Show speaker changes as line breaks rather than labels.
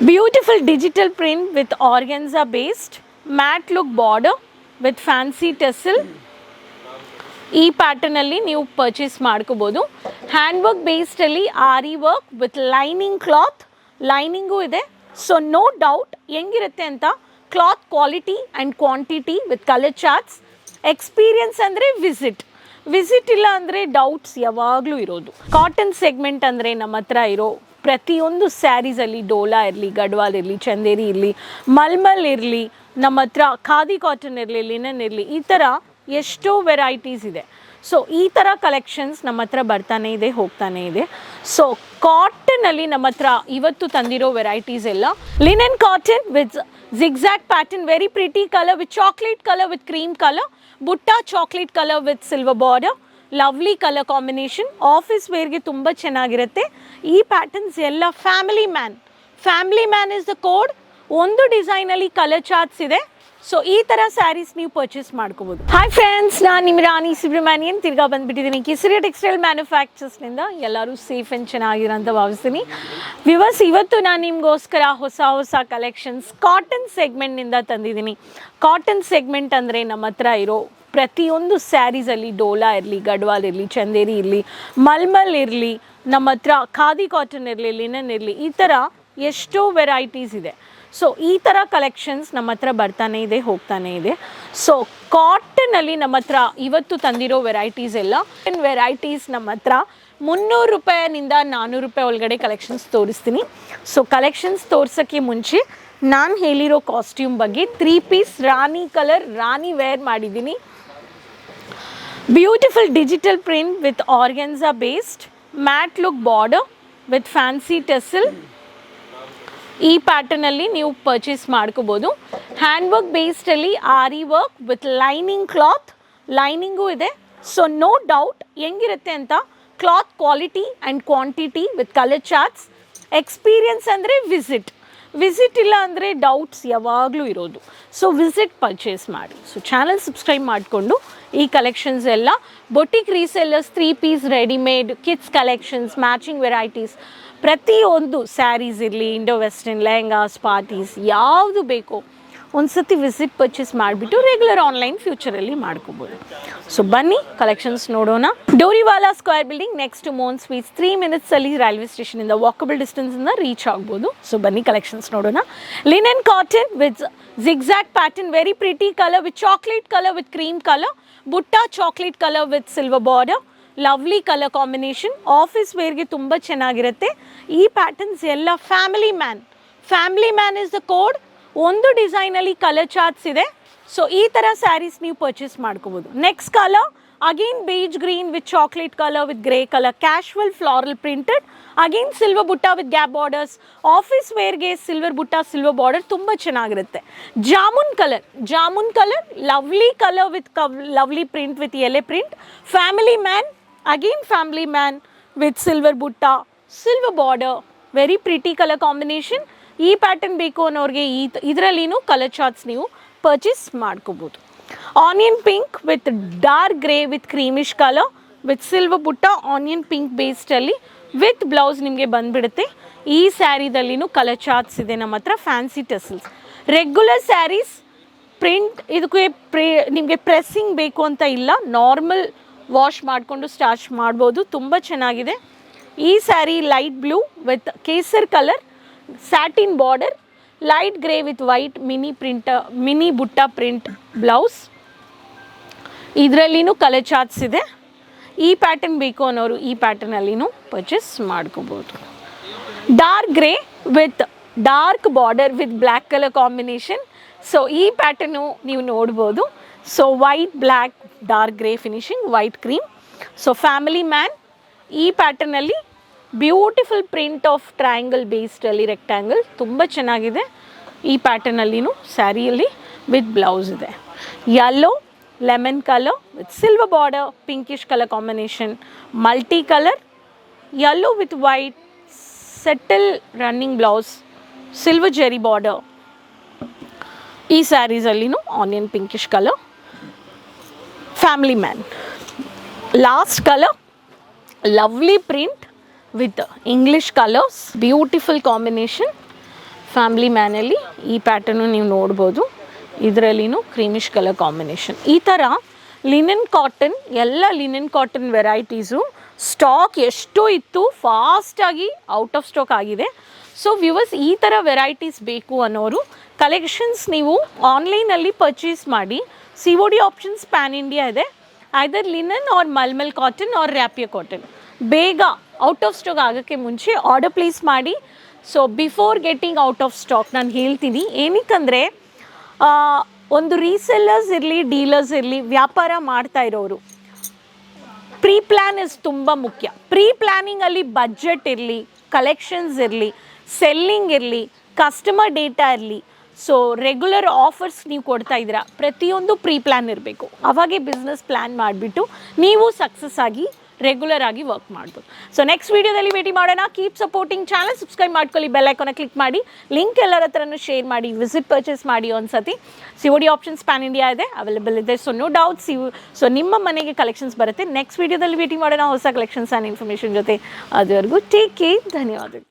Beautiful digital print with organza based matte look border with fancy tassel. ಈ ಪ್ಯಾಟರ್ನಲ್ಲಿ ನೀವು purchase ಮಾಡ್ಕೋಬೋದು. Hand work ಬೇಸ್ಡಲ್ಲಿ aari work with lining cloth, lining ಇದೆ. So no doubt ಹೆಂಗಿರುತ್ತೆ ಅಂತ, cloth quality and quantity with colour charts. Experience ಅಂದರೆ visit ಇಲ್ಲ ಅಂದರೆ ಡೌಟ್ಸ್ ಯಾವಾಗಲೂ ಇರೋದು. ಕಾಟನ್ ಸೆಗ್ಮೆಂಟ್ ಅಂದರೆ ನಮ್ಮ ಹತ್ರ ಇರೋ ಪ್ರತಿಯೊಂದು ಸ್ಯಾರೀಸಲ್ಲಿ ಡೋಲಾ ಇರಲಿ, ಗಡ್ವಾಲ್ ಇರಲಿ, ಚಂದೇರಿ ಇರಲಿ, ಮಲ್ಮಲ್ ಇರಲಿ, ನಮ್ಮ ಹತ್ರ ಖಾದಿ ಕಾಟನ್ ಇರಲಿ, ಲಿನನ್ ಇರಲಿ, ಈ ಥರ ಎಷ್ಟೋ ವೆರೈಟೀಸ್ ಇದೆ. ಸೊ ಈ ಥರ ಕಲೆಕ್ಷನ್ಸ್ ನಮ್ಮ ಹತ್ರ ಬರ್ತಾನೆ ಇದೆ, ಹೋಗ್ತಾನೆ ಇದೆ. ಸೊ ಕಾಟನಲ್ಲಿ ನಮ್ಮ ಹತ್ರ ಇವತ್ತು ತಂದಿರೋ ವೆರೈಟೀಸ್ ಎಲ್ಲ linen cotton with zigzag pattern, very pretty colour with chocolate colour with cream colour, butta chocolate colour with silver border, lovely colour combination. Office ವೇರ್ಗೆ ತುಂಬ ಚೆನ್ನಾಗಿರುತ್ತೆ. ಈ ಪ್ಯಾಟರ್ನ್ಸ್ ಎಲ್ಲ family man is the code. ಒಂದು ಡಿಸೈನಲ್ಲಿ ಕಲರ್ ಚಾರ್ಟ್ಸ್ ಇದೆ. So ಈ ಥರ ಸ್ಯಾರೀಸ್ ನೀವು ಪರ್ಚೇಸ್ ಮಾಡ್ಕೋಬೋದು. ಹಾಯ್ ಫ್ರೆಂಡ್ಸ್, ನಾನು ನಿಮ್ಮ ರಾಣಿ ಸುಬ್ರಹ್ಮಣ್ಯನ್ ತಿರ್ಗಾ ಬಂದುಬಿಟ್ಟಿದ್ದೀನಿ ಕೆಸರಿಯ ಟೆಕ್ಸ್ಟೈಲ್ ಮ್ಯಾನುಫ್ಯಾಕ್ಚರ್ಸ್ನಿಂದ. ಎಲ್ಲರೂ ಸೇಫ್ ಆ್ಯಂಡ್ ಚೆನ್ನಾಗಿರೋ ಅಂತ ಭಾವಿಸ್ತೀನಿ. ವ್ಯೂವರ್ಸ್, ಇವತ್ತು ನಾನು ನಿಮಗೋಸ್ಕರ ಹೊಸ ಕಲೆಕ್ಷನ್ಸ್ ಕಾಟನ್ ಸೆಗ್ಮೆಂಟ್ನಿಂದ ತಂದಿದ್ದೀನಿ. ಕಾಟನ್ ಸೆಗ್ಮೆಂಟ್ ಅಂದರೆ ನಮ್ಮ ಹತ್ರ ಇರೋ ಪ್ರತಿಯೊಂದು ಸ್ಯಾರೀಸಲ್ಲಿ ಡೋಲಾ ಇರಲಿ, ಗಡ್ವಾಲ್ ಇರಲಿ, ಚಂದೇರಿ ಇರಲಿ, ಮಲ್ಮಲ್ ಇರಲಿ, ನಮ್ಮ ಹತ್ರ ಖಾದಿ ಕಾಟನ್ ಇರಲಿ, ಲಿನನ್ ಇರಲಿ, ಈ ಥರ ಎಷ್ಟೋ ವೆರೈಟೀಸ್ ಇದೆ. ಸೊ ಈ ಥರ ಕಲೆಕ್ಷನ್ಸ್ ನಮ್ಮ ಹತ್ರ ಬರ್ತಾನೆ ಇದೆ, ಹೋಗ್ತಾನೆ ಇದೆ. ಸೊ ಕಾಟನಲ್ಲಿ ನಮ್ಮ ಹತ್ರ ಇವತ್ತು ತಂದಿರೋ ವೆರೈಟೀಸ್ ಎಲ್ಲ ವೆರೈಟೀಸ್ ನಮ್ಮ ಹತ್ರ 300 ರೂಪಾಯಿನಿಂದ 400 ರೂಪಾಯಿ ಒಳಗಡೆ ಕಲೆಕ್ಷನ್ಸ್ ತೋರಿಸ್ತೀನಿ. ಸೊ ಕಲೆಕ್ಷನ್ಸ್ ತೋರ್ಸೋಕ್ಕೆ ಮುಂಚೆ ನಾನು ಹೇಳಿರೋ ಕಾಸ್ಟ್ಯೂಮ್ ಬಗ್ಗೆ, 3 piece rani colour rani wear ಮಾಡಿದ್ದೀನಿ. Beautiful digital print with organza based matt look border with fancy tassel. ಈ ಪ್ಯಾಟರ್ನಲ್ಲಿ ನೀವು ಪರ್ಚೇಸ್ ಮಾಡ್ಕೋಬೋದು. ಹ್ಯಾಂಡ್ ವರ್ಕ್ ಬೇಸ್ಡಲ್ಲಿ aari work with lining cloth, lining ಇದೆ. ಸೊ ನೋ ಡೌಟ್ ಹೆಂಗಿರುತ್ತೆ ಅಂತ, cloth quality and quantity with colour charts. Experience ಅಂದರೆ visit ಇಲ್ಲ ಅಂದರೆ ಡೌಟ್ಸ್ ಯಾವಾಗಲೂ ಇರೋದು. ಸೊ ವಿಸಿಟ್ ಪರ್ಚೇಸ್ ಮಾಡಿ. ಸೊ ಚಾನಲ್ ಸಬ್ಸ್ಕ್ರೈಬ್ ಮಾಡಿಕೊಂಡು ಈ ಕಲೆಕ್ಷನ್ಸ್ ಎಲ್ಲ boutique resellers, 3 piece readymade, kids collections, matching varieties, ಪ್ರತಿಯೊಂದು ಸ್ಯಾರೀಸ್ ಇರಲಿ, ಇಂಡೋ ವೆಸ್ಟರ್ನ್, ಲೆಹಂಗಾಸ್, ಪಾರ್ಟೀಸ್, ಯಾವುದು ಬೇಕೋ ಒಂದು ಸತಿ ವಿಸಿಟ್ ಪರ್ಚೇಸ್ ಮಾಡಿಬಿಟ್ಟು ರೆಗ್ಯುಲರ್ ಆನ್ಲೈನ್ ಫ್ಯೂಚರಲ್ಲಿ ಮಾಡ್ಕೋಬೋದು. ಸೊ ಬನ್ನಿ ಕಲೆಕ್ಷನ್ಸ್ ನೋಡೋಣ. Doriwala square building next to Mohan sweets, 3 ಮಿನಿಟ್ಸಲ್ಲಿ ರೈಲ್ವೆ ಸ್ಟೇಷನಿಂದ ವಾಕಬಲ್ ಡಿಸ್ಟೆನ್ಸಿಂದ ರೀಚ್ ಆಗ್ಬೋದು. ಸೊ ಬನ್ನಿ ಕಲೆಕ್ಷನ್ಸ್ ನೋಡೋಣ. Linen cotton with zigzag pattern, very pretty colour with chocolate colour with cream colour, butta chocolate colour with silver border, lovely colour combination. Office ವೇರ್ಗೆ ತುಂಬ ಚೆನ್ನಾಗಿರುತ್ತೆ. ಈ ಪ್ಯಾಟರ್ನ್ಸ್ ಎಲ್ಲ family man is the code. ಒಂದು ಡಿಸೈನಲ್ಲಿ colour charts ಇದೆ. So ಈ ಥರ ಸ್ಯಾರೀಸ್ ನೀವು ಪರ್ಚೇಸ್ ಮಾಡ್ಕೋಬೋದು. Next colour again beige green with chocolate colour with grey colour, casual floral printed, again silver butta with gap borders. Office ವೇರ್ಗೆ ಸಿಲ್ವರ್ ಬುಟ್ಟ, ಸಿಲ್ವರ್ ಬಾರ್ಡರ್ ತುಂಬ ಚೆನ್ನಾಗಿರುತ್ತೆ. Jamun colour lovely colour with lovely print with ಎಲೆ print. Family man with silver butta, silver border, very pretty colour combination. ಈ pattern ಬೇಕು ಅನ್ನೋರಿಗೆ ಇದರಲ್ಲಿನೂ colour charts ನೀವು purchase ಮಾಡ್ಕೋಬೋದು. Onion pink with dark grey with creamish colour with silver ಬುಟ್ಟ, onion pink ಬೇಸ್ಡಲ್ಲಿ with blouse ನಿಮಗೆ ಬಂದುಬಿಡುತ್ತೆ. ಈ ಸ್ಯಾರಿದಲ್ಲಿನೂ ಕಲರ್ ಚಾರ್ಟ್ಸ್ ಇದೆ ನಮ್ಮ ಹತ್ರ. Fancy tassels, regular saris print, ಇದಕ್ಕೆ ನಿಮಗೆ ಪ್ರೆಸ್ಸಿಂಗ್ ಬೇಕು ಅಂತ ಇಲ್ಲ, ನಾರ್ಮಲ್ ವಾಶ್ ಮಾಡಿಕೊಂಡು ಸ್ಟಾರ್ಚ್ ಮಾಡ್ಬೋದು. ತುಂಬ ಚೆನ್ನಾಗಿದೆ. ಈ sari light blue with kesar colour, satin border, light grey with white mini butta print blouse. ಇದರಲ್ಲಿನೂ ಕಲರ್ ಚಾರ್ಟ್ಸ್ ಇದೆ. ಈ ಪ್ಯಾಟರ್ನ್ ಬೇಕು ಅನ್ನೋರು ಈ ಪ್ಯಾಟರ್ನಲ್ಲಿನೂ ಪರ್ಚೇಸ್ ಮಾಡ್ಕೋಬೋದು. Dark grey with dark border with black colour combination. So ಈ ಪ್ಯಾಟರ್ನು ನೀವು ನೋಡ್ಬೋದು. So white black dark grey finishing, white cream. So family man. ಈ ಪ್ಯಾಟರ್ನಲ್ಲಿ ಬ್ಯೂಟಿಫುಲ್ ಪ್ರಿಂಟ್ ಆಫ್ ಟ್ರಯಾಂಗಲ್ ಬೇಸ್ಡಲ್ಲಿ ರೆಕ್ಟ್ಯಾಂಗಲ್, ತುಂಬ ಚೆನ್ನಾಗಿದೆ. ಈ ಪ್ಯಾಟರ್ನಲ್ಲಿನೂ ಸ್ಯಾರಿಯಲ್ಲಿ ವಿತ್ ಬ್ಲೌಸ್ ಇದೆ. Yellow, lemon colour with silver border, pinkish colour combination, multi colour, yellow with white, settle running blouse, silver zari border. ಈ ಸ್ಯಾರೀಸಲ್ಲಿನೂ onion pinkish colour. Family man. Last colour lovely print with English colors, beautiful combination, family ಮ್ಯಾನಲ್ಲಿ ಈ pattern ನೀವು ನೋಡ್ಬೋದು. ಇದರಲ್ಲಿನೂ creamish colour combination. ಈ ಥರ linen cotton, ಎಲ್ಲ ಲಿನನ್ ಕಾಟನ್ ವೆರೈಟೀಸು ಸ್ಟಾಕ್ ಎಷ್ಟು ಇತ್ತು, ಫಾಸ್ಟಾಗಿ ಔಟ್ ಆಫ್ ಸ್ಟಾಕ್ ಆಗಿದೆ. ಸೊ ವ್ಯೂವರ್ಸ್, ಈ ಥರ ವೆರೈಟೀಸ್ ಬೇಕು ಅನ್ನೋರು ಕಲೆಕ್ಷನ್ಸ್ ನೀವು ಆನ್ಲೈನಲ್ಲಿ ಪರ್ಚೇಸ್ ಮಾಡಿ. COD ಆಪ್ಷನ್ಸ್ ಪ್ಯಾನ್ ಇಂಡಿಯಾ ಇದೆ. Either linen or mulmul cotton or rapier cotton. ಬೇಗ ಔಟ್ ಆಫ್ ಸ್ಟಾಕ್ ಆಗೋಕ್ಕೆ ಮುಂಚೆ ಆರ್ಡರ್ ಪ್ಲೇಸ್ ಮಾಡಿ. So before getting out of stock ನಾನು ಹೇಳ್ತೀನಿ. ಏನಕ್ಕಂದರೆ ಒಂದು ರೀಸೆಲ್ಲರ್ಸ್ ಇರಲಿ, ಡೀಲರ್ಸ್ ಇರಲಿ, ವ್ಯಾಪಾರ ಮಾಡ್ತಾ ಇರೋರು ಪ್ರೀ ಪ್ಲ್ಯಾನ್ ಇಸ್ ತುಂಬ ಮುಖ್ಯ. ಪ್ರೀ ಪ್ಲ್ಯಾನಿಂಗಲ್ಲಿ ಬಜೆಟ್ ಇರಲಿ, ಕಲೆಕ್ಷನ್ಸ್ ಇರಲಿ, ಸೆಲ್ಲಿಂಗ್ ಇರಲಿ, ಕಸ್ಟಮರ್ ಡೇಟಾ ಇರಲಿ. ಸೊ ರೆಗ್ಯುಲರ್ ಆಫರ್ಸ್ ನೀವು ಕೊಡ್ತಾ ಇದ್ದೀರಾ, ಪ್ರತಿಯೊಂದು ಪ್ರೀ ಪ್ಲ್ಯಾನ್ ಇರಬೇಕು. ಅವಾಗೆ ಬಿಸ್ನೆಸ್ ಪ್ಲ್ಯಾನ್ ಮಾಡಿಬಿಟ್ಟು ನೀವು ಸಕ್ಸಸ್ ಆಗಿ ರೆಗ್ಯುಲರ್ ಆಗಿ ವರ್ಕ್ ಮಾಡ್ಬೋದು. ಸೊ ನೆಕ್ಸ್ಟ್ ವೀಡಿಯೋದಲ್ಲಿ ಭೇಟಿ ಮಾಡೋಣ. ಕೀಪ್ ಸಪೋರ್ಟಿಂಗ್ ಚಾನಲ್, ಸಬ್ಸ್ಕ್ರೈಬ್ ಮಾಡ್ಕೊಳ್ಳಿ, ಬೆಲ್ ಐಕಾನ ಕ್ಲಿಕ್ ಮಾಡಿ, ಲಿಂಕ್ ಎಲ್ಲರ ಹತ್ರನೂ ಶೇರ್ ಮಾಡಿ, ವಿಸಿಟ್ ಪರ್ಚೇಸ್ ಮಾಡಿ. ಒಂದ್ಸತಿ COD ಆಪ್ಷನ್ಸ್ ಪ್ಯಾನ್ ಇಂಡಿಯಾ ಇದೆ, ಅವೈಲೇಬಲ್ ಇದೆ. ಸೊ ನೋ ಡೌಟ್ಸ್ ಸೊ ನಿಮ್ಮ ಮನೆಗೆ ಕಲೆಕ್ಷನ್ಸ್ ಬರುತ್ತೆ. ನೆಕ್ಸ್ಟ್ ವೀಡಿಯೋದಲ್ಲಿ ಭೇಟಿ ಮಾಡೋಣ ಹೊಸ ಕಲೆಕ್ಷನ್ಸ್ ಆ್ಯಂಡ್ ಇನ್ಫಾರ್ಮೇಷನ್ ಜೊತೆ. ಅದುವರೆಗೂ ಟೇಕ್ ಕೇರ್, ಧನ್ಯವಾದಗಳು.